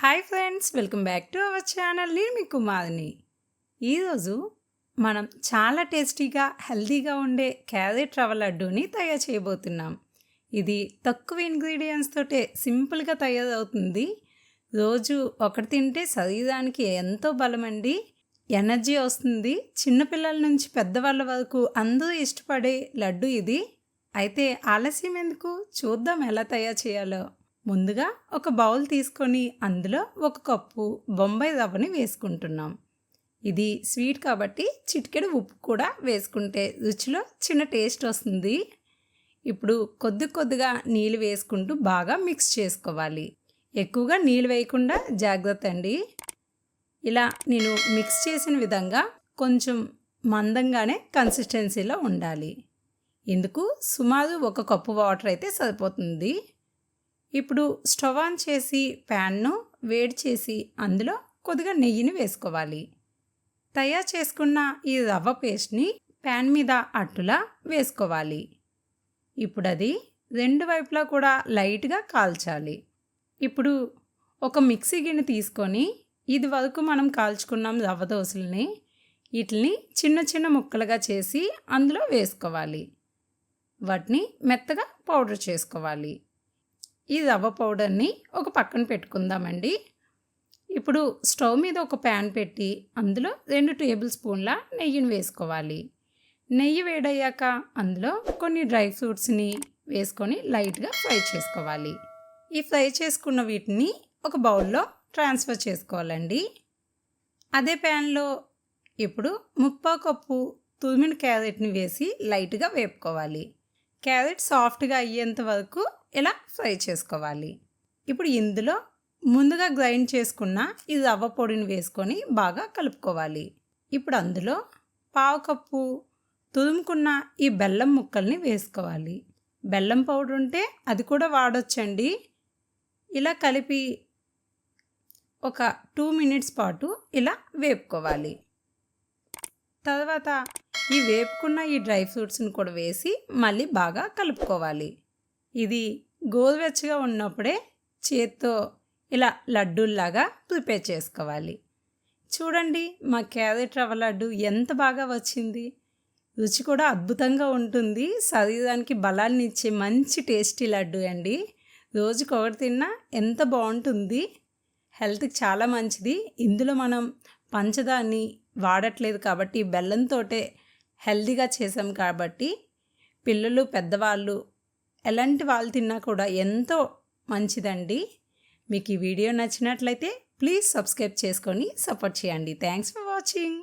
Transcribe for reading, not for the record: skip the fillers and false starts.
Hi friends, welcome back to our channel. నేను మీ కుమారిని. ఈరోజు మనం చాలా టేస్టీగా హెల్తీగా ఉండే క్యారెట్ రవ్వ లడ్డూని తయారు చేయబోతున్నాం. ఇది తక్కువ ఇంగ్రీడియంట్స్ తోటే సింపుల్గా తయారవుతుంది. రోజు ఒకటి తింటే శరీరానికి ఎంతో బలమండి, ఎనర్జీ వస్తుంది. చిన్నపిల్లల నుంచి పెద్దవాళ్ళ వరకు అందరూ ఇష్టపడే లడ్డు ఇది. అయితే ఆలస్యం ఎందుకు, చూద్దాం ఎలా తయారు చేయాలో. ముందుగా ఒక బౌల్ తీసుకొని అందులో 1 కప్పు బొంబాయి రవ్వని వేసుకుంటున్నాం. ఇది స్వీట్ కాబట్టి చిటికెడు ఉప్పు కూడా వేసుకుంటే రుచిలో చిన్న టేస్ట్ వస్తుంది. ఇప్పుడు కొద్దిగా నీళ్ళు వేసుకుంటూ బాగా మిక్స్ చేసుకోవాలి. ఎక్కువగా నీళ్ళు వేయకుండా జాగ్రత్త అండి. ఇలా నేను మిక్స్ చేసిన విధంగా కొంచెం మందంగానే కన్సిస్టెన్సీలో ఉండాలి. ఇందుకు సుమారు 1 కప్పు వాటర్ అయితే సరిపోతుంది. ఇప్పుడు స్టవ్ ఆన్ చేసి ప్యాన్ను వేడి చేసి అందులో కొద్దిగా నెయ్యిని వేసుకోవాలి. తయారు చేసుకున్న ఈ రవ్వ పేస్ట్ని ప్యాన్ మీద అట్టులా వేసుకోవాలి. ఇప్పుడు అది 2 వైపులా కూడా లైట్గా కాల్చాలి. ఇప్పుడు ఒక మిక్సీ గిన్నె తీసుకొని ఇది వరకు మనం కాల్చుకున్నాం రవ్వ దోశల్ని, వీటిని చిన్న చిన్న ముక్కలుగా చేసి అందులో వేసుకోవాలి. వాటిని మెత్తగా పౌడర్ చేసుకోవాలి. ఈ రవ్వ పౌడర్ని ఒక పక్కన పెట్టుకుందామండి. ఇప్పుడు స్టవ్ మీద ఒక ప్యాన్ పెట్టి అందులో 2 టేబుల్ స్పూన్ల నెయ్యిని వేసుకోవాలి. నెయ్యి వేడయ్యాక అందులో కొన్ని డ్రై ఫ్రూట్స్ని వేసుకొని లైట్గా ఫ్రై చేసుకోవాలి. ఈ ఫ్రై చేసుకున్న వీటిని ఒక బౌల్లో ట్రాన్స్ఫర్ చేసుకోవాలండి. అదే ప్యాన్లో ఇప్పుడు 3/4 కప్పు తురిమిన క్యారెట్ని వేసి లైట్గా వేపుకోవాలి. క్యారెట్ సాఫ్ట్గా అయ్యేంత వరకు ఇలా ఫ్రై చేసుకోవాలి. ఇప్పుడు ఇందులో ముందుగా గ్రైండ్ చేసుకున్న ఈ రవ్వ పొడిని వేసుకొని బాగా కలుపుకోవాలి. ఇప్పుడు అందులో 1/4 కప్పు తురుముకున్న ఈ బెల్లం ముక్కల్ని వేసుకోవాలి. బెల్లం పౌడర్ ఉంటే అది కూడా వాడొచ్చండి. ఇలా కలిపి ఒక 2 మినిట్స్ పాటు ఇలా వేపుకోవాలి. తర్వాత ఈ వేపుకున్న ఈ డ్రై ఫ్రూట్స్ని కూడా వేసి మళ్ళీ బాగా కలుపుకోవాలి. ఇది గోరువెచ్చగా ఉన్నప్పుడే చేత్తో ఇలా లడ్డూల్లాగా ప్రిపేర్ చేసుకోవాలి. చూడండి, మా క్యారెట్ రవ్వ లడ్డు ఎంత బాగా వచ్చింది. రుచి కూడా అద్భుతంగా ఉంటుంది. శరీరానికి బలాన్ని ఇచ్చే మంచి టేస్టీ లడ్డు అండి. రోజుకి ఒకటి తిన్నా ఎంత బాగుంటుంది. హెల్త్కి చాలా మంచిది. ఇందులో మనం పంచదారని వాడట్లేదు కాబట్టి బెల్లంతోటే హెల్తీగా చేసాం కాబట్టి పిల్లలు పెద్దవాళ్ళు ఎలాంటి వాళ్ళు తిన్నా కూడా ఎంతో మంచిదండి. మీకు ఈ వీడియో నచ్చినట్లయితే ప్లీజ్ సబ్స్క్రైబ్ చేసుకొని సపోర్ట్ చేయండి. Thanks for watching.